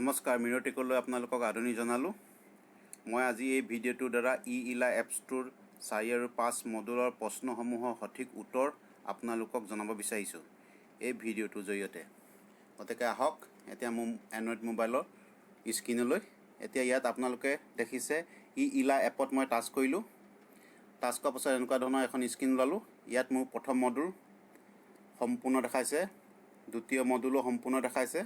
নমস্কাৰ মিৰটিকলৈ আপোনালোকক আদৰণি জনালোঁ। মই আজি এই ভিডিঅ'টোৰ দ্বাৰা ইলা এপছটোৰ 4 আৰু 5 মডুলৰ প্ৰশ্নসমূহৰ সঠিক উত্তৰ আপোনালোকক জনাব বিচাৰিছোঁ এই ভিডিঅ'টোৰ জৰিয়তে। গতিকে আহক এতিয়া মোৰ এণ্ড্ৰইড মোবাইলৰ স্ক্ৰীনলৈ। এতিয়া ইয়াত আপোনালোকে দেখিছে ইলা এপত মই টাচ কৰিলোঁ। টাচ কৰাৰ পাছত এনেকুৱা ধৰণৰ এখন স্ক্ৰীন ওলালোঁ। ইয়াত মোৰ প্ৰথম মডুল সম্পূৰ্ণ দেখাইছে, দ্বিতীয় মডুলো সম্পূৰ্ণ দেখাইছে,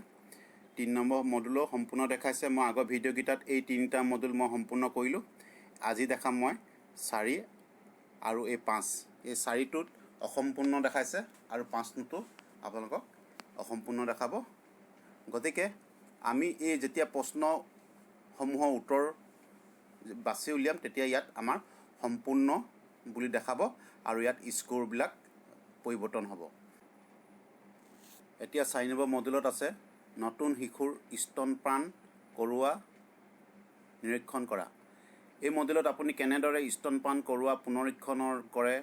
3 নম্বৰ মডুলো সম্পূৰ্ণ দেখাইছে। মই আগৰ ভিডিঅ'কেইটাত এই 3টা মডুল মই সম্পূৰ্ণ কৰিলোঁ। আজি দেখাম মই 4 আৰু এই 5। এই 4টোত অসম্পূৰ্ণ দেখাইছে আৰু 5টো আপোনালোকক অসম্পূৰ্ণ দেখাব। গতিকে আমি এই যেতিয়া প্ৰশ্নসমূহৰ উত্তৰ বাছি উলিয়াম তেতিয়া ইয়াত আমাৰ সম্পূৰ্ণ বুলি দেখাব আৰু ইয়াত স্ক'ৰবিলাক পৰিৱৰ্তন হ'ব। এতিয়া 4 নম্বৰ মডুলত আছে নতুন শিশুৰ স্তনপান কৰোৱা নিৰীক্ষণ কৰা। এই মডুলত আপুনি কেনেদৰে স্তনপান কৰোৱা পুনৰীক্ষণ কৰে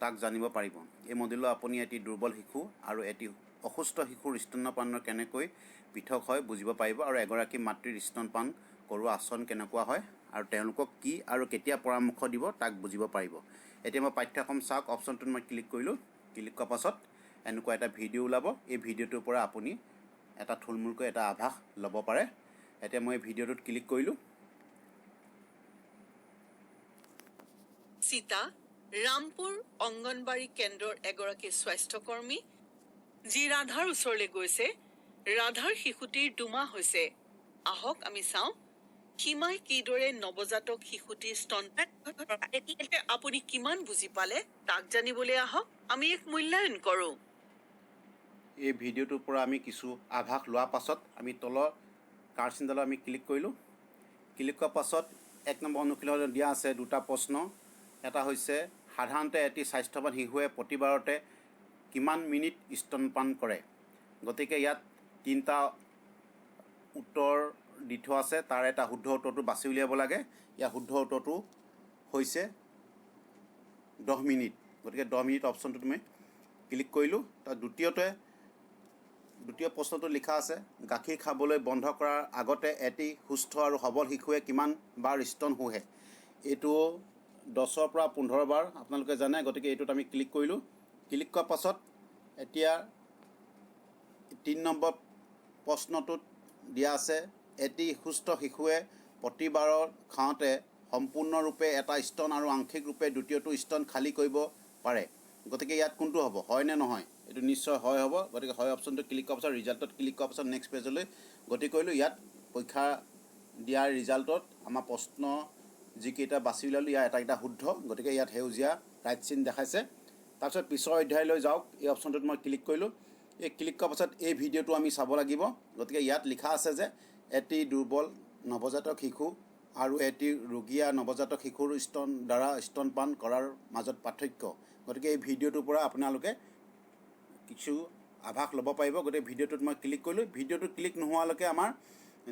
তাক জানিব পাৰিব। এই মডুলত আপুনি এটি দুৰ্বল শিশু আৰু এটি অসুস্থ শিশুৰ স্তনপানৰ কেনেকৈ পৃথক হয় বুজিব পাৰিব আৰু এগৰাকী মাতৃৰ স্তনপান কৰোৱা আচৰণ কেনেকুৱা হয় আৰু তেওঁলোকক কি আৰু কেতিয়া পৰামৰ্শ দিব তাক বুজিব পাৰিব। এতিয়া মই পাঠ্যক্ৰম চাওক অপশ্যনটোত মই ক্লিক কৰিলোঁ। ক্লিক কৰাৰ পাছত এনেকুৱা এটা ভিডিঅ' ওলাব। এই ভিডিঅ'টোৰ পৰা আপুনি এটা থুলমূলকৈ এটা আভাস ল'ব পাৰে। এতিয়া মই ভিডিঅ'টোত ক্লিক কৰিলোঁ। সীতা ৰামপুৰ অংগনবাড়ী কেন্দ্ৰৰ এগৰাকী স্বাস্থ্যকৰ্মী যি ৰাধাৰ ওচৰলৈ গৈছে। ৰাধাৰ শিশুটিৰ 2 মাহ হৈছে। আহক আমি চাওঁ সীমাই কিদৰে নৱজাতক শিশুটিৰ স্তনপান। আপুনি কিমান বুজি পালে তাক জানিবলৈ আহক আমি এক মূল্যায়ন কৰোঁ। এই ভিডিঅ'টোৰ পৰা আমি কিছু আভাস লোৱাৰ পাছত আমি তলৰ কাৰ চিনডালত আমি ক্লিক কৰিলোঁ। ক্লিক কৰাৰ পাছত 1 নম্বৰ অনুশীলনত দিয়া আছে 2টা প্ৰশ্ন। এটা হৈছে সাধাৰণতে এটি স্বাস্থ্যৱান শিশুৱে প্ৰতিবাৰতে কিমান মিনিট স্তনপান কৰে। গতিকে ইয়াত 3টা উত্তৰ দি থোৱা আছে। তাৰ এটা শুদ্ধ উত্তৰটো বাছি উলিয়াব লাগে। ইয়াৰ শুদ্ধ উত্তৰটো হৈছে 10 মিনিট। গতিকে 10 মিনিট অপশ্যনটোত মই ক্লিক কৰিলোঁ। তাৰ দ্বিতীয় প্ৰশ্নটো লিখা আছে গাখীৰ খাবলৈ বন্ধ কৰাৰ আগতে এটি সুস্থ আৰু সবল শিশুৱে কিমান বাৰ স্তন শুহে। এইটো 10ৰ পৰা 15 বাৰ আপোনালোকে জানে। গতিকে এইটোত আমি ক্লিক কৰিলোঁ। ক্লিক কৰাৰ পাছত এতিয়া 3 নম্বৰ প্ৰশ্নটোত দিয়া আছে এটি সুস্থ শিশুৱে প্ৰতিবাৰৰ খাওঁতে সম্পূৰ্ণৰূপে এটা স্তন আৰু আংশিক ৰূপে দ্বিতীয়টো স্তন খালী কৰিব পাৰে। গতিকে ইয়াত কোনটো হ'ব, হয় নে নহয়? এইটো নিশ্চয় হয় হ'ব। গতিকে হয় অপশ্যনটো ক্লিক কৰাৰ পাছত ৰিজাল্টত ক্লিক কৰাৰ পাছত নেক্সট পেজলৈ গতি কৰিলোঁ। ইয়াত পৰীক্ষা দিয়াৰ ৰিজাল্টত আমাৰ প্ৰশ্ন যিকেইটা বাছি উলিয়ালোঁ ইয়াৰ এটা শুদ্ধ। গতিকে ইয়াত সেউজীয়া ৰাইট চিন দেখাইছে। তাৰপিছত পিছৰ অধ্যায়লৈ যাওক। এই অপশ্যনটোত মই ক্লিক কৰিলোঁ। এই ক্লিক কৰাৰ পাছত এই ভিডিঅ'টো আমি চাব লাগিব। গতিকে ইয়াত লিখা আছে যে এটি দুৰ্বল নৱজাতক শিশু আৰু এটি ৰোগীয়া নৱজাতক শিশুৰ দ্বাৰা স্তনপান কৰাৰ মাজত পাৰ্থক্য। গতিকে এই ভিডিঅ'টোৰ পৰা আপোনালোকে কিছু আভাস ল'ব পাৰিব। গতিকে ভিডিঅ'টোত মই ক্লিক কৰিলোঁ। ভিডিঅ'টো ক্লিক নোহোৱালৈকে আমাৰ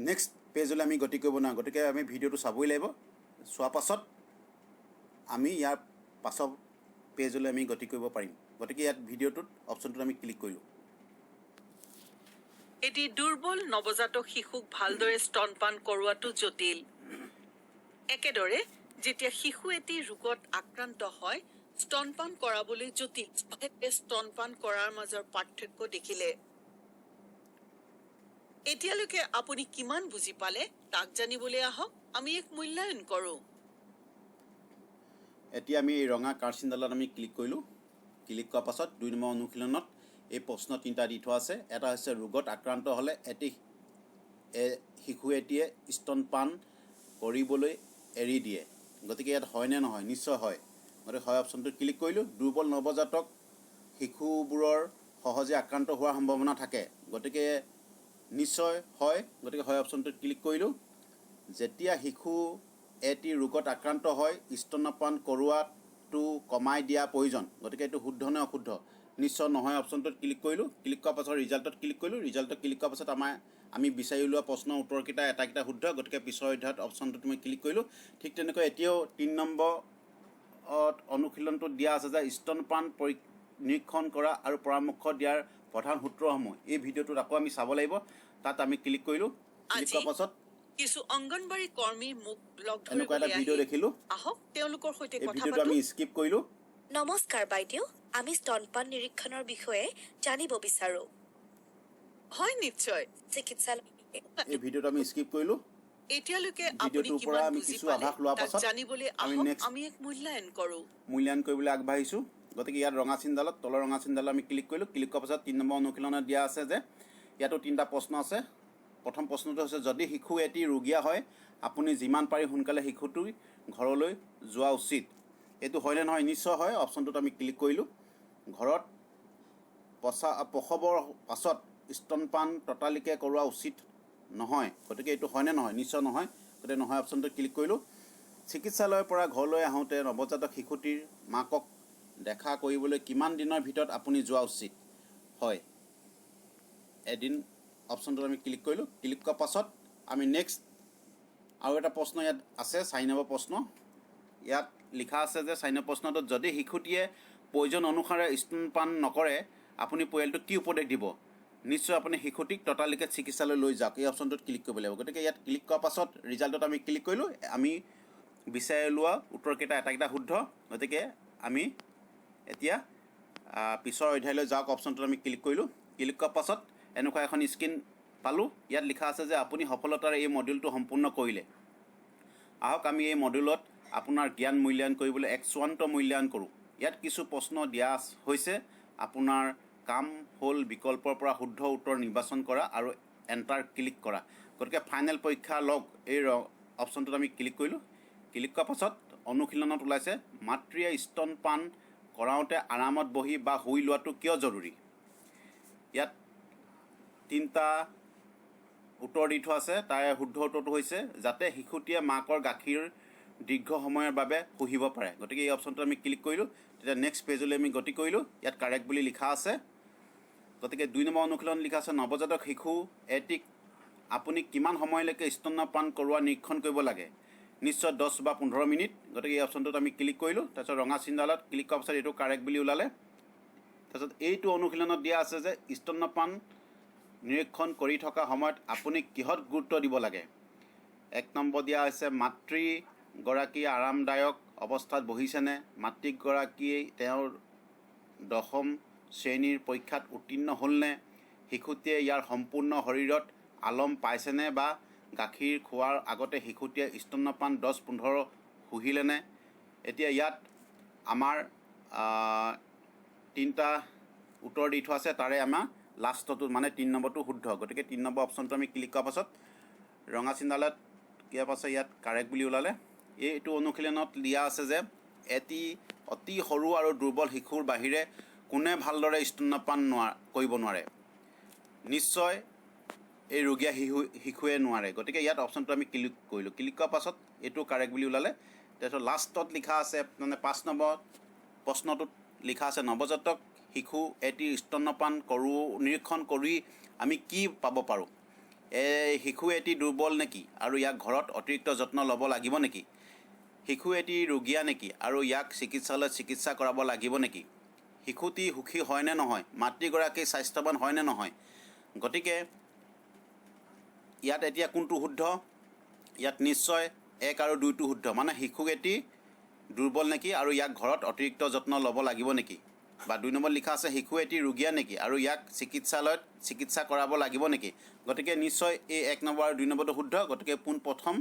নেক্সট পেজলৈ আমি গতি কৰিব নোৱাৰোঁ। গতিকে আমি ভিডিঅ'টো চাবই লাগিব। চোৱাৰ পাছত আমি ইয়াৰ পাছৰ পেজলৈ আমি গতি কৰিব পাৰিম। গতিকে ইয়াত ভিডিঅ'টোত অপশ্যনটোত আমি ক্লিক কৰিলোঁ। এটি দুৰ্বল নৱজাতক শিশুক ভালদৰে স্তনপান কৰোৱাটো জটিল। একেদৰে যেতিয়া শিশু এটি ৰোগত আক্ৰান্ত হয় স্তনপান কৰাবলৈ জটিল। স্তনপান কৰাৰ মাজৰ পাৰ্থক্য দেখিলে এতিয়ালৈকে আপুনি কিমান বুজি পালে তাক জানিবলৈ আহক আমি এক মূল্যায়ন কৰোঁ। এতিয়া আমি এই ৰঙা কাৰ চিনডালত আমি ক্লিক কৰিলোঁ। ক্লিক কৰাৰ পাছত 2 নম্বৰ অনুশীলনত এই প্ৰশ্ন 3টা দি থোৱা আছে। এটা হৈছে ৰোগত আক্ৰান্ত হ'লে শিশু এটিয়ে স্তনপান কৰিবলৈ এৰি দিয়ে। গতিকে ইয়াত হয় নে নহয়, নিশ্চয় হয়। গতিকে হয় অপশ্যনটোত ক্লিক কৰিলোঁ। দুৰ্বল নৱজাতক শিশুবোৰৰ সহজে আক্ৰান্ত হোৱাৰ সম্ভাৱনা থাকে। গতিকে নিশ্চয় হয়। গতিকে হয় অপশ্যনটোত ক্লিক কৰিলোঁ। যেতিয়া শিশু এটি ৰোগত আক্ৰান্ত হয় স্তনপান কৰোৱাটো কমাই দিয়া প্ৰয়োজন। গতিকে এইটো শুদ্ধ নে অশুদ্ধ, নিশ্চয় নহয় অপশ্যনটোত ক্লিক কৰিলোঁ। ক্লিক কৰাৰ পাছত ৰিজাল্টত ক্লিক কৰিলোঁ। ৰিজাল্টত ক্লিক কৰাৰ পাছত আমি বিচাৰি উলিওৱা প্ৰশ্নৰ উত্তৰকেইটা এটা শুদ্ধ। গতিকে পিছৰ অধ্যায়ত অপশ্যনটোত মই ক্লিক কৰিলোঁ। ঠিক তেনেকৈ এতিয়াও 3 নম্বৰ অনুশীলনটোত দিয়া আছে যে স্তনপান নিৰীক্ষণ কৰা আৰু পৰামৰ্শ দিয়াৰ প্ৰধান সূত্ৰসমূহ। এই ভিডিঅ'টোত আকৌ আমি চাব লাগিব। তাত আমি ক্লিক কৰিলোঁ। ক্লিক কৰাৰ পাছত কিছু অংগনবাড়ী কৰ্মী মোক লগ এনেকুৱা এটা ধৰিবলৈ ভিডিঅ' আহি দেখিলোঁ। আহক তেওঁলোকৰ সৈতে এই কথা ভিডিঅ'টো পাতোঁ। আমি স্কিপ কৰিলোঁ। নমস্কাৰ বাইদেউ, আমি স্তনপান নিৰীক্ষণৰ বিষয়ে জানিব বিচাৰোঁ। হয় নিশ্চয়। চিকিৎসালয় এই ভিডিঅ'টো আমি স্কিপ কৰিলোঁ। এতিয়ালৈকে আপুনি ভিডিঅ'টোৰ পৰা কিমান আমি বুজি কিছু পালে আভাস লোৱাৰ তাক পাছত জানিবলৈ আমি আহক next আমি এক মূল্যায়ন কৰোঁ। মূল্যায়ন কৰিবলৈ আগবাঢ়িছোঁ। গতিকে ইয়াত ৰঙা চিনডালত তলৰ ৰঙা চিনডালত আমি ক্লিক কৰিলোঁ। ক্লিক কৰাৰ পাছত 3 নম্বৰ অনুশীলনত দিয়া আছে যে ইয়াতো 3টা প্ৰশ্ন আছে। প্ৰথম প্ৰশ্নটো হৈছে যদি শিশু এটি ৰুগীয়া হয় আপুনি যিমান পাৰি সোনকালে শিশুটো ঘৰলৈ যোৱা উচিত। এইটো হয়নে নহয়? নিশ্চয় হয়। অপশ্যনটোত আমি ক্লিক কৰিলোঁ। ঘৰত প্ৰসৱৰ পাছত স্তনপান ততালিকে কৰোৱা উচিত নহয়। গতিকে এইটো হয়নে নহয়? নিশ্চয় নহয়। গতিকে নহয় অপশ্যনটোত ক্লিক কৰিলোঁ। চিকিৎসালয়ৰ পৰা ঘৰলৈ আহোঁতে নৱজাতক শিশুটিৰ মাকক দেখা কৰিবলৈ কিমান দিনৰ ভিতৰত আপুনি যোৱা উচিত? হয়, এদিন। অপশ্যনটোত আমি ক্লিক কৰিলোঁ। ক্লিক কৰাৰ পাছত আমি নেক্সট আৰু এটা প্ৰশ্ন ইয়াত আছে, 4 নম্বৰ প্ৰশ্ন। ইয়াত লিখা আছে যে 4 নম্বৰ প্ৰশ্নটোত যদি শিশুটিয়ে প্ৰয়োজন অনুসাৰে স্তনপান নকৰে আপুনি পৰিয়ালটোক কি উপদেশ দিব? নিশ্চয় আপুনি শিশুটিক ততালিকে চিকিৎসালয় লৈ যাওক। এই অপশ্যনটোত ক্লিক কৰিব লাগিব। গতিকে ইয়াত ক্লিক কৰাৰ পাছত ৰিজাল্টত আমি ক্লিক কৰিলোঁ। আমি বিচাৰি লোৱা উত্তৰকেইটা এটাকেইটা শুদ্ধ। গতিকে আমি এতিয়া পিছৰ অধ্যায়লৈ যাওক অপশ্যনটোত আমি ক্লিক কৰিলোঁ। ক্লিক কৰাৰ পাছত এনেকুৱা এখন স্ক্ৰীন পালোঁ। ইয়াত লিখা আছে যে আপুনি সফলতাৰে এই মডিউলটো সম্পূৰ্ণ কৰিলে। আহক আমি এই মডিউলত আপোনাৰ জ্ঞান মূল্যায়ন কৰিবলৈ এক চূড়ান্ত মূল্যায়ন কৰোঁ। ইয়াত কিছু প্ৰশ্ন দিয়া হৈছে। আপোনাৰ কাম হ'ল বিকল্পৰ পৰা শুদ্ধ উত্তৰ নিৰ্বাচন কৰা আৰু এণ্টাৰ ক্লিক কৰা। গতিকে ফাইনেল পৰীক্ষা লগ এই অপশ্যনটোত আমি ক্লিক কৰিলোঁ। ক্লিক কৰাৰ পাছত অনুশীলনত ওলাইছে মাতৃয়ে স্তনপান কৰাওঁতে আৰামত বহি বা শুই লোৱাটো কিয় জৰুৰী? ইয়াত 3টা উত্তৰ দি থোৱা আছে। তাৰে শুদ্ধ উত্তৰটো হৈছে যাতে শিশুটিয়ে মাকৰ গাখীৰ দীৰ্ঘ সময়ৰ বাবে শুহিব পাৰে। গতিকে এই অপশ্যনটো আমি ক্লিক কৰিলোঁ। তেতিয়া নেক্সট পেজলৈ আমি গতি কৰিলোঁ। ইয়াত কাৰেক্ট বুলি লিখা আছে। গতিকে 2 নম্বৰ অনুশীলন লিখা আছে নৱজাতক শিশু এটিক আপুনি কিমান সময়লৈকে স্তনপান কৰোৱা নিৰীক্ষণ কৰিব লাগে? নিশ্চয় 10 বা 15 মিনিট। গতিকে এই অপশ্যনটোত আমি ক্লিক কৰিলোঁ। তাৰপিছত ৰঙা চিনডালত ক্লিক কৰাৰ পাছত এইটো কাৰেক্ট বুলি ওলালে। তাৰপিছত এইটো অনুশীলনত দিয়া আছে যে স্তনপান নিৰীক্ষণ কৰি থকা সময়ত আপুনি কিহত গুৰুত্ব দিব লাগে? 1 নম্বৰ দিয়া হৈছে মাতৃগৰাকী আৰামদায়ক অৱস্থাত বহিছেনে? মাতৃগৰাকীয়ে তেওঁৰ 10ম শ্ৰেণীৰ পৰীক্ষাত উত্তীৰ্ণ হ'লনে? শিশুটিয়ে ইয়াৰ সম্পূৰ্ণ শৰীৰত আলম পাইছেনে বা গাখীৰ খোৱাৰ আগতে শিশুটিয়ে স্তনপান 10-15 শুহিলেনে? এতিয়া ইয়াত আমাৰ 3টা উত্তৰ দি থোৱা আছে। তাৰে আমাৰ লাষ্টটো মানে 3 নম্বৰটো শুদ্ধ। গতিকে 3 নম্বৰ অপশ্যনটো আমি ক্লিক কৰাৰ পাছত ৰঙা চিনডালত কিয়াৰ পাছত ইয়াত কাৰেক্ট বুলি ওলালে। এইটো অনুশীলনত দিয়া আছে যে এটি অতি সৰু আৰু দুৰ্বল শিশুৰ বাহিৰে কোনে ভালদৰে স্তনপান কৰিব নোৱাৰে? নিশ্চয় এই ৰোগীয়া শিশুৱে নোৱাৰে। গতিকে ইয়াত অপশ্যনটো আমি ক্লিক কৰিলোঁ। ক্লিক কৰাৰ পাছত এইটো কাৰেক্ট বুলি ওলালে। তাৰপিছত লাষ্টত লিখা আছে মানে 5 নম্বৰ প্ৰশ্নটোত লিখা আছে নৱজাতক শিশু এটি স্তনপান নিৰীক্ষণ কৰি আমি কি পাব পাৰোঁ? শিশু এটি দুৰ্বল নেকি আৰু ইয়াক ঘৰত অতিৰিক্ত যত্ন ল'ব লাগিব নেকি? শিশু এটি ৰোগীয়া নেকি আৰু ইয়াক চিকিৎসালয়ত চিকিৎসা কৰাব লাগিব নেকি? শিশুটি সুখী হয়নে নহয়? মাতৃগৰাকী স্বাস্থ্যৱান হয়নে নহয়? গতিকে ইয়াত এতিয়া কোনটো শুদ্ধ? ইয়াত নিশ্চয় 1 আৰু 2টো শুদ্ধ। মানে শিশু এটি দুৰ্বল নেকি আৰু ইয়াক ঘৰত অতিৰিক্ত যত্ন ল'ব লাগিব নেকি? বা 2 নম্বৰ লিখা আছে শিশু এটি ৰোগীয়া নেকি আৰু ইয়াক চিকিৎসালয়ত চিকিৎসা কৰাব লাগিব নেকি? গতিকে নিশ্চয় এই 1 নম্বৰ আৰু 2 নম্বৰটো শুদ্ধ। গতিকে পোনপ্ৰথম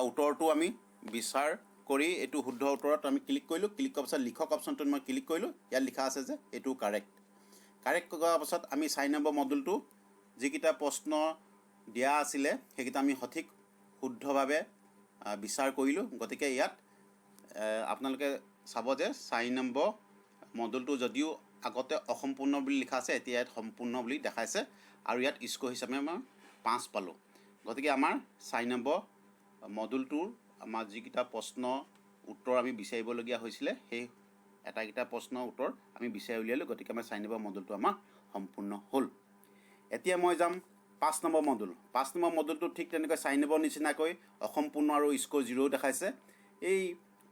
উত্তৰটো আমি বিচাৰ কৰি এইটো শুদ্ধ উত্তৰত আমি ক্লিক কৰিলোঁ। ক্লিক কৰাৰ পাছত লিখক অপশ্যনটোত মই ক্লিক কৰিলোঁ। ইয়াত লিখা আছে যে এইটো কাৰেক্ট কৰাৰ পাছত আমি 4 নম্বৰ মডুলটো যিকেইটা প্ৰশ্ন দিয়া আছিলে সেইকেইটা আমি সঠিক শুদ্ধভাৱে বিচাৰ কৰিলোঁ। গতিকে ইয়াত আপোনালোকে চাব যে 4 নম্বৰ মডুলটো যদিও আগতে অসম্পূৰ্ণ বুলি লিখা আছে এতিয়া ইয়াত সম্পূৰ্ণ বুলি দেখাইছে আৰু ইয়াত স্ক'ৰ হিচাপে মই 5 পালোঁ। গতিকে আমাৰ 4 নম্বৰ মডুলটোৰ আমাৰ যিকেইটা প্ৰশ্ন উত্তৰ আমি বিচাৰিবলগীয়া হৈছিলে সেই এটাকেইটা প্ৰশ্নৰ উত্তৰ আমি বিচাৰি উলিয়ালোঁ। গতিকে আমাৰ 4 নম্বৰ মডুলটো আমাৰ সম্পূৰ্ণ হ'ল। এতিয়া মই যাম 5 নম্বৰ মডুল। 5 নম্বৰ মডুলটো ঠিক তেনেকৈ 4 নম্বৰ নিচিনাকৈ অসম্পূৰ্ণ আৰু স্ক'ৰ 0 দেখাইছে। এই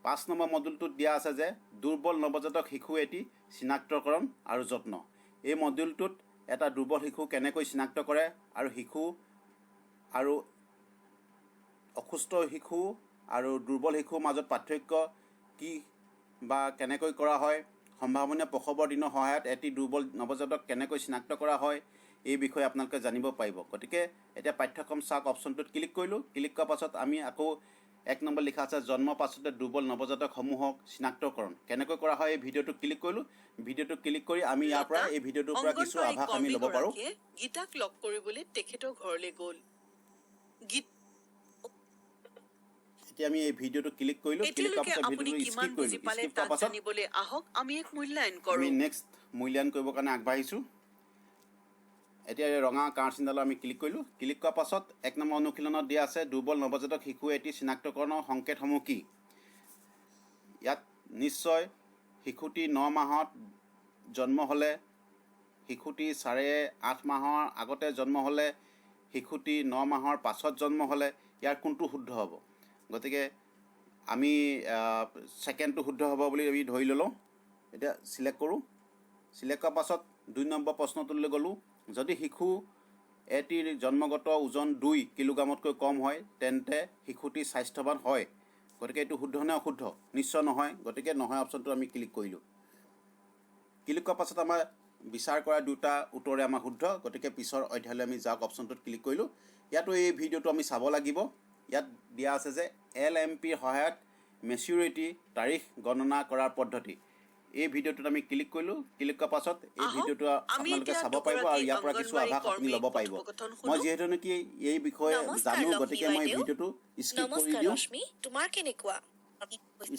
5 নম্বৰ মডুলটোত দিয়া আছে যে দুৰ্বল নৱজাতক শিশু এটি চিনাক্তকৰণ আৰু যত্ন। এই মডুলটোত এটা দুৰ্বল শিশু কেনেকৈ চিনাক্ত কৰে আৰু শিশু আৰু অসুস্থ শিশু আৰু দুৰ্বল শিশুৰ মাজত পাৰ্থক্য কি বা কেনেকৈ কৰা হয়, সম্ভাৱনীয় প্ৰসৱৰ দিনৰ সহায়ত এটি দুৰ্বল নৱজাতক কেনেকৈ চিনাক্ত কৰা হয়, এই বিষয়ে আপোনালোকে জানিব পাৰিব। গতিকে এতিয়া পাঠ্যক্ৰম চাওক, অপশ্যনটোত ক্লিক কৰিলোঁ। ক্লিক কৰাৰ পাছত আমি আকৌ 1 নম্বৰ লিখা আছে জন্মৰ পাছতে দুৰ্বল নৱজাতকসমূহক চিনাক্তকৰণ কেনেকৈ কৰা হয়, এই ভিডিঅ'টো ক্লিক কৰিলোঁ। ভিডিঅ'টো ক্লিক কৰি আমি ইয়াৰ পৰা এই ভিডিঅ'টোৰ পৰা কিছু অংগনবাড়ী আভাস আমি ল'ব পাৰোঁ। কৰ্মীগৰাকীয়ে গীতাক লগ কৰিবলৈ তেখেতৰ ঘৰলৈ গ'ল। গীত এতিয়া আমি এই ভিডিঅ'টো ক্লিক কৰিলোঁ। ক্লিক কৰাৰ এতিয়ালৈকে পাছত আপুনি ভিডিঅ'টো কিমান স্কিপ বুজি কৰিলোঁ। পালে স্কিপ কৰাৰ তাক পাছত জানিবলৈ আহক আমি এক মূল্যায়ন আমি কৰোঁ। নেক্সট মূল্যায়ন কৰিবৰ কাৰণে আগবাঢ়িছোঁ। এতিয়া এই ৰঙা কাঁড়চিনডালত আমি ক্লিক কৰিলোঁ। ক্লিক কৰাৰ পাছত 1 নম্বৰ অনুশীলনত দিয়া আছে দুৰ্বল নৱজাতক শিশু এটি চিনাক্তকৰণৰ সংকেতসমূহ কি। ইয়াত নিশ্চয় শিশুটি 9 মাহত জন্ম হ'লে, শিশুটি 8.5 মাহৰ আগতে জন্ম হ'লে, শিশুটি 9 মাহৰ পাছত জন্ম হ'লে ইয়াৰ কোনটো শুদ্ধ হ'ব। গতিকে আমি ছেকেণ্ডটো শুদ্ধ হ'ব বুলি আমি ধৰি ল'লোঁ। এতিয়া চিলেক্ট কৰোঁ। চিলেক্ট কৰাৰ পাছত 2 নম্বৰ প্ৰশ্নটোলৈ গ'লোঁ। যদি শিশু এটিৰ জন্মগত ওজন 2 কিলোগ্ৰামতকৈ কম হয় তেন্তে শিশুটি স্বাস্থ্যৱান হয়। গতিকে এইটো শুদ্ধ নে অশুদ্ধ? নিশ্চয় নহয়। গতিকে নহয় অপশ্যনটো আমি ক্লিক কৰিলোঁ। ক্লিক কৰাৰ পাছত আমাৰ বিচাৰ কৰা দুটা উত্তৰে আমাৰ শুদ্ধ। গতিকে পিছৰ অধ্যায়লৈ আমি যাওক, অপশ্যনটোত ক্লিক কৰিলোঁ। ইয়াতো এই ভিডিঅ'টো আমি চাব লাগিব। ইয়াত দিয়া আছে যে LMPৰ সহায়ত মেচিউৰিটি তাৰিখ গণনা কৰাৰ পদ্ধতি। এই ভিডিঅ'টোত আমি ক্লিক কৰিলোঁ। ক্লিক কৰাৰ পাছত এই আহক, ভিডিঅ'টো আমি আপোনালোকে এতিয়া চাব পাৰিব আৰু ইয়াৰ পৰা কিছু অংগনবাড়ী আভাস আপুনি ল'ব কৰ্মীৰ পাৰিব। কথোপকথন শুনো। মই যিহেতু নেকি এই বিষয়ে নমস্কাৰ জানো, লক্ষ্মী গতিকে মই বাইদেউ। ভিডিঅ'টো স্কিপ কৰি নমস্কাৰ দিওঁ। ৰশ্মি, তোমাৰ কেনেকুৱা?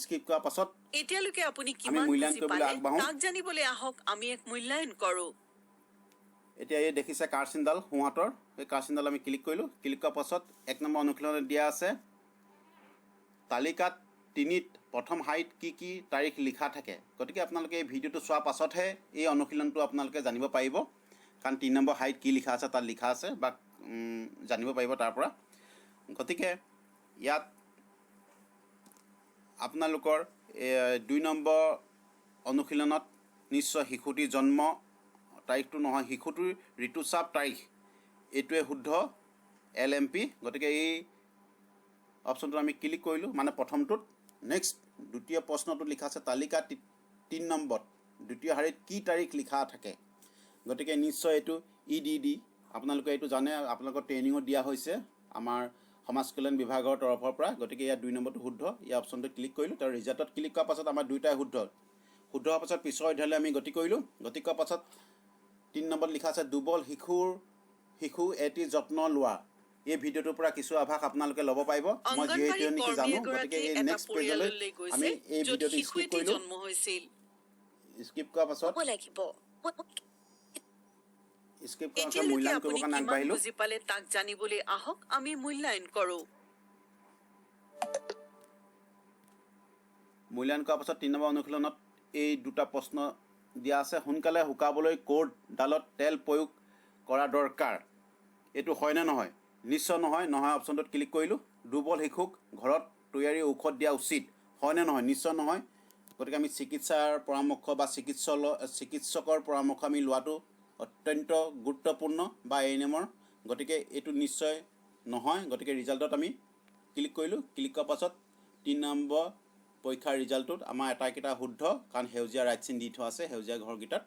স্কিপ কৰাৰ পাছত এতিয়ালৈকে আপুনি আমি কিমান মূল্যায়ন বুজি কৰিবলৈ পালে আগবাঢ়োঁ। তাক জানিবলৈ আহক আমি এক মূল্যায়ন কৰোঁ। এতিয়া এই দেখিছে কাঁড়চিনডাল সোঁহাতৰ, এই কাঁড়চিনডাল আমি ক্লিক কৰিলোঁ। ক্লিক কৰাৰ পাছত 1 নম্বৰ অনুশীলনত দিয়া আছে তালিকাত 3ত প্ৰথম শাৰীত কি কি তাৰিখ লিখা থাকে। গতিকে আপোনালোকে এই ভিডিঅ'টো চোৱাৰ পাছতহে এই অনুশীলনটো আপোনালোকে জানিব পাৰিব, কাৰণ 3 নম্বৰ শাৰীত কি লিখা আছে তাত লিখা আছে বা জানিব পাৰিব তাৰ পৰা। গতিকে ইয়াত আপোনালোকৰ 2 নম্বৰ অনুশীলনত নিশ্চয় শিশুটিৰ জন্ম তাৰিখটো নহয়, শিশুটিৰ ঋতুস্ৰাৱ তাৰিখ এইটোৱে শুদ্ধ LMP। গতিকে এই অপশ্যনটো আমি ক্লিক কৰিলোঁ, মানে প্ৰথমটোত। নেক্সট দ্বিতীয় প্ৰশ্নটোত লিখা আছে তালিকা 3 নম্বৰত দ্বিতীয় শাৰীত কি তাৰিখ লিখা থাকে। গতিকে নিশ্চয় এইটো EDD। আপোনালোকে এইটো জানে, আপোনালোকৰ ট্ৰেইনিঙত দিয়া হৈছে আমাৰ সমাজ কল্যাণ বিভাগৰ তৰফৰ পৰা। গতিকে ইয়াত 2 নম্বৰটো শুদ্ধ। এই অপশ্যনটো ক্লিক কৰিলোঁ। তাৰ ৰিজাল্টত ক্লিক কৰাৰ পাছত আমাৰ দুয়োটাই শুদ্ধ। শুদ্ধ হোৱাৰ পাছত পিছৰ অধ্যায়লৈ আমি গতি কৰিলোঁ। গতি কৰাৰ পাছত 3 নম্বৰত লিখা আছে দুৰ্বল শিশু এটি যত্ন লোৱা। এই ভিডিঅ'টোৰ পৰা কিছু আভাস আপোনালোকে ল'ব পাৰিব। মই অংগনবাড়ী যিহেতু নেকি কৰ্মী জানো, গতিকে এগৰাকী এই এটা নেক্সট পেজলৈ পৰিয়াললৈ আমি গৈছে এই য'ত ভিডিঅ'টো শিশু স্কিপ এটি কৰিলোঁ। জন্ম হৈছিল। স্কিপ কৰাৰ পাছত হ'ব লাগিব। স্কিপ কৰাৰ পাছত এতিয়ালৈকে মূল্যায়ন কৰিবৰ আপুনি কাৰণে কিমান আগবাঢ়িলোঁ। বুজি পালে তাক জানিবলৈ আহক আমি মূল্যায়ন কৰোঁ। মূল্যায়ন কৰাৰ পাছত 3 নম্বৰ অনুশীলনত এই দুটা প্ৰশ্ন দিয়া আছে। সোনকালে শুকাবলৈ কোৰডালত তেল প্ৰয়োগ কৰা দৰকাৰ। এইটো হয়নে নহয়? নিশ্চয় নহয়। নহয় অপশ্যনটোত ক্লিক কৰিলোঁ। দুৰ্বল শিশুক ঘৰত তৈয়াৰী ঔষধ দিয়া উচিত। হয়নে নহয়? নিশ্চয় নহয়। গতিকে আমি চিকিৎসাৰ পৰামৰ্শ বা চিকিৎসকৰ পৰামৰ্শ আমি লোৱাটো অত্যন্ত গুৰুত্বপূৰ্ণ বা ANMৰ। গতিকে এইটো নিশ্চয় নহয়। গতিকে ৰিজাল্টত আমি ক্লিক কৰিলোঁ। ক্লিক কৰাৰ পাছত 3 নম্বৰ পৰীক্ষাৰ ৰিজাল্টটোত আমাৰ আটাইকেইটা শুদ্ধ, কাৰণ সেউজীয়া ৰাইট চিন দি থোৱা আছে সেউজীয়া ঘৰকেইটাত।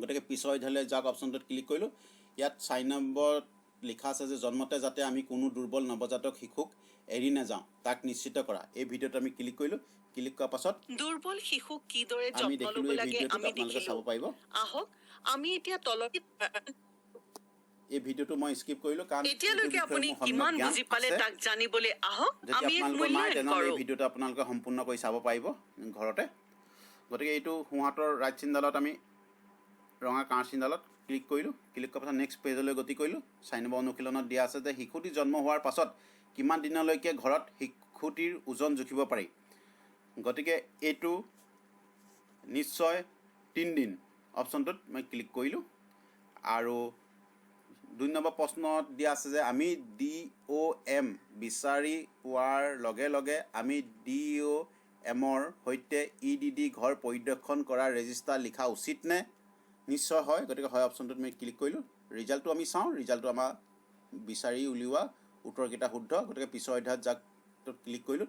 গতিকে পিছৰ অধ্যায়লৈ যাওক, অপশ্যনটোত ক্লিক কৰিলোঁ। ইয়াত 4 নম্বৰত লিখা আছে যে জন্মতে যাতে আমি কোনো দুৰ্বল নৱজাতক শিশুক এৰি নাযাওঁ তাক নিশ্চিত কৰা। এই ভিডিঅ'টো আমি ক্লিক কৰিলোঁ। ক্লিক কৰাৰ পাছত দুৰ্বল শিশুক কিদৰে আমি যত্ন দেখিলোঁ ল'ব এই লাগে ভিডিঅ'টোত আমি আপোনালোকে চাব দেখিলোঁ। পাৰিব। আহক আমি এতিয়া তলত এই ভিডিঅ'টো মই স্কিপ কৰিলোঁ, কাৰণ এইটো এতিয়ালৈকে বিষয়ে আপুনি মোৰ সম্যক কিমান জ্ঞান বুজি পালে আছে। তাক জানিবলৈ আহক যদি আমি এক আপোনালোকৰ নাই মূল্যায়ন তেনেহ'লে এই কৰোঁ। ভিডিঅ'টো আপোনালোকে সম্পূৰ্ণ কৰি চাব পাৰিব ঘৰতে। গতিকে এইটো সোঁহাতৰ ৰাইট চিনডালত আমি ৰঙা কাঁড়চিনডালত ক্লিক কৰিলোঁ। ক্লিক কৰাৰ পাছত নেক্সট পেজলৈ গতি কৰিলোঁ। 4 নম্বৰ অনুশীলনত দিয়া আছে যে শিশুটি জন্ম হোৱাৰ পাছত কিমান দিনলৈকে ঘৰত শিশুটিৰ ওজন জুখিব পাৰি। গতিকে এইটো নিশ্চয় 3 দিন। অপশ্যনটোত মই ক্লিক কৰিলোঁ। আৰু 2 নম্বৰ প্ৰশ্নত দিয়া আছে যে আমি DOM বিচাৰি পোৱাৰ লগে লগে আমি DOMৰ সৈতে EDD ঘৰ পৰিদৰ্শন কৰা ৰেজিষ্টাৰ লিখা উচিত নে? নিশ্চয় হয়। গতিকে হয় অপশ্যনটোত মই ক্লিক কৰিলোঁ। ৰিজাল্টটো আমি চাওঁ। ৰিজাল্টটো আমাৰ বিচাৰি উলিওৱা উত্তৰকেইটা শুদ্ধ। গতিকে পিছৰ অধ্যায়ত যাক ক্লিক কৰিলোঁ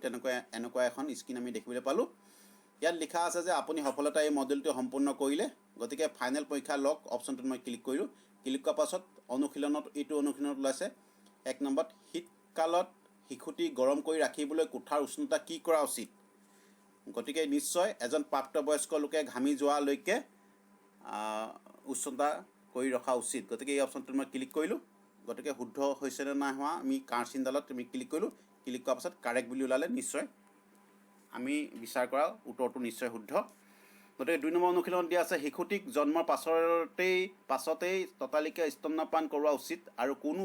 এনেকুৱা এখন স্ক্ৰীন আমি দেখিবলৈ পালোঁ। ইয়াত লিখা আছে যে আপুনি সফলতা এই মডেলটো সম্পূৰ্ণ কৰিলে। গতিকে ফাইনেল পৰীক্ষা লগ অপশ্যনটোত মই ক্লিক কৰিলোঁ। ক্লিক কৰাৰ পাছত এইটো অনুশীলনত ওলাইছে 1 নম্বৰত শীতকালত শিশুটি গৰম কৰি ৰাখিবলৈ কোঠাৰ উষ্ণতা কি কৰা উচিত। গতিকে নিশ্চয় এজন প্ৰাপ্তবয়স্ক লোকে ঘামি যোৱালৈকে উষ্ণতা কৰি ৰখা উচিত। গতিকে এই অপশ্যনটোত মই ক্লিক কৰিলোঁ। গতিকে শুদ্ধ হৈছে নে নাই হোৱা আমি কাঁড়চিনডালত আমি ক্লিক কৰিলোঁ। ক্লিক কৰাৰ পাছত কাৰেক্ট বুলি ওলালে। নিশ্চয় আমি বিচাৰ কৰা উত্তৰটো নিশ্চয় শুদ্ধ। গতিকে 2 নম্বৰ অনুশীলনত দিয়া আছে শিশুটিক জন্মৰ পাছতেই ততালিকে স্তন্যপান কৰোৱা উচিত আৰু কোনো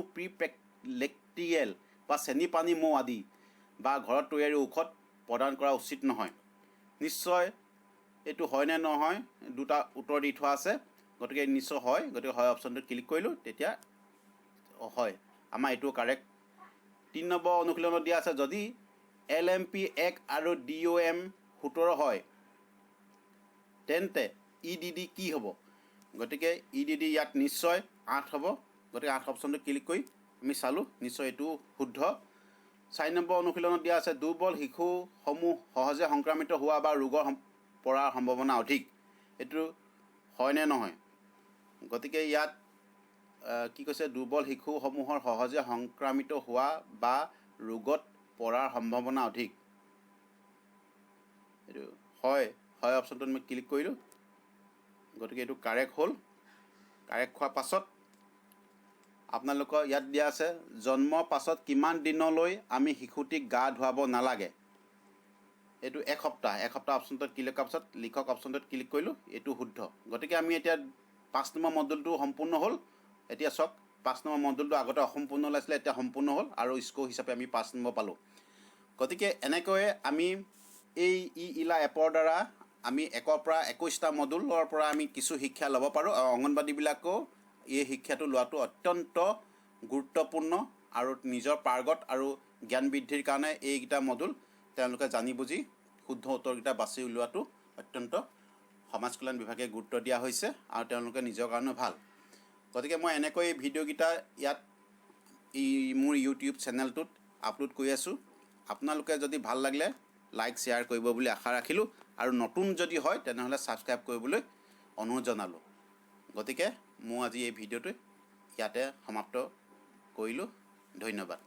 লেক্টিয়েল বা চেনি পানী মৌ আদি বা ঘৰত তৈয়াৰী ঔষধ প্ৰদান কৰা উচিত নহয়। নিশ্চয় এইটো হয় নে নহয় দুটা উত্তৰ দি থোৱা আছে। গতিকে নিশ্চয় হয়। গতিকে হয় অপশ্যনটোত ক্লিক কৰিলোঁ। তেতিয়া হয় আমাৰ এইটো কাৰেক্ট। 3 নম্বৰ অনুশীলনত দিয়া আছে যদি LMP 1 আৰু DOM 17 হয় তেন্তে EDD কি হ'ব। গতিকে EDD ইয়াত নিশ্চয় 8 হ'ব। গতিকে 8 অপশ্যনটো ক্লিক কৰি আমি চালোঁ। নিশ্চয় এইটো শুদ্ধ। 4 নম্বৰ অনুশীলনত দিয়া আছে দুৰ্বল শিশুসমূহ সহজে সংক্ৰামিত হোৱা বা ৰোগৰ পৰাৰ সম্ভাৱনা অধিক। এইটো হয় নে নহয়। গতিকে ইয়াত কি কৈছে দুৰ্বল শিশুসমূহৰ সহজে সংক্ৰামিত হোৱা বা ৰোগত পৰাৰ সম্ভাৱনা অধিক। এইটো হয় অপশ্যনটোত মই ক্লিক কৰিলোঁ। গতিকে এইটো কাৰেক্ট হ'ল। কাৰেক্ট হোৱাৰ পাছত আপোনালোকৰ ইয়াত দিয়া আছে জন্মৰ পাছত কিমান দিনলৈ আমি শিশুটিক গা ধুৱাব নালাগে। এইটো 1 সপ্তাহ অপশ্যনটোত ক্লিক কৰাৰ পাছত লিখক অপশ্যনটোত ক্লিক কৰিলোঁ। এইটো শুদ্ধ। গতিকে আমি এতিয়া 5 নম্বৰ মডুলটো সম্পূৰ্ণ হ'ল। এতিয়া চাওক 5 নম্বৰ মডুলটো আগতে অসম্পূৰ্ণ ওলাইছিলে, এতিয়া সম্পূৰ্ণ হ'ল আৰু স্ক'ৰ হিচাপে আমি 5 নম্বৰ পালোঁ। গতিকে এনেকৈয়ে আমি এই ইলা এপৰ দ্বাৰা আমি 1ৰ পৰা 21টা মডুলৰ পৰা আমি কিছু শিক্ষা ল'ব পাৰোঁ আৰু অংগনবাদীবিলাকেও এই শিক্ষাটো লোৱাটো অত্যন্ত গুৰুত্বপূৰ্ণ আৰু নিজৰ পাৰ্গত আৰু জ্ঞান বৃদ্ধিৰ কাৰণে এইকেইটা মডুল তেওঁলোকে জানি বুজি শুদ্ধ উত্তৰকেইটা বাছি উলিওৱাটো অত্যন্ত সমাজ কল্যাণ বিভাগে গুৰুত্ব দিয়া হৈছে আৰু তেওঁলোকে নিজৰ কাৰণেও ভাল। গতিকে মই এনেকৈ ভিডিঅ'কেইটা ইয়াত মোৰ ইউটিউব চেনেলটোত আপলোড কৰি আছোঁ। আপোনালোকে যদি ভাল লাগিলে লাইক শ্বেয়াৰ কৰিব বুলি আশা ৰাখিলোঁ আৰু নতুন যদি হয় তেনেহ'লে ছাবস্ক্ৰাইব কৰিবলৈ অনুৰোধ জনালোঁ। গতিকে মোৰ আজি এই ভিডিঅ'টো ইয়াতে সমাপ্ত কৰিলোঁ। ধন্যবাদ।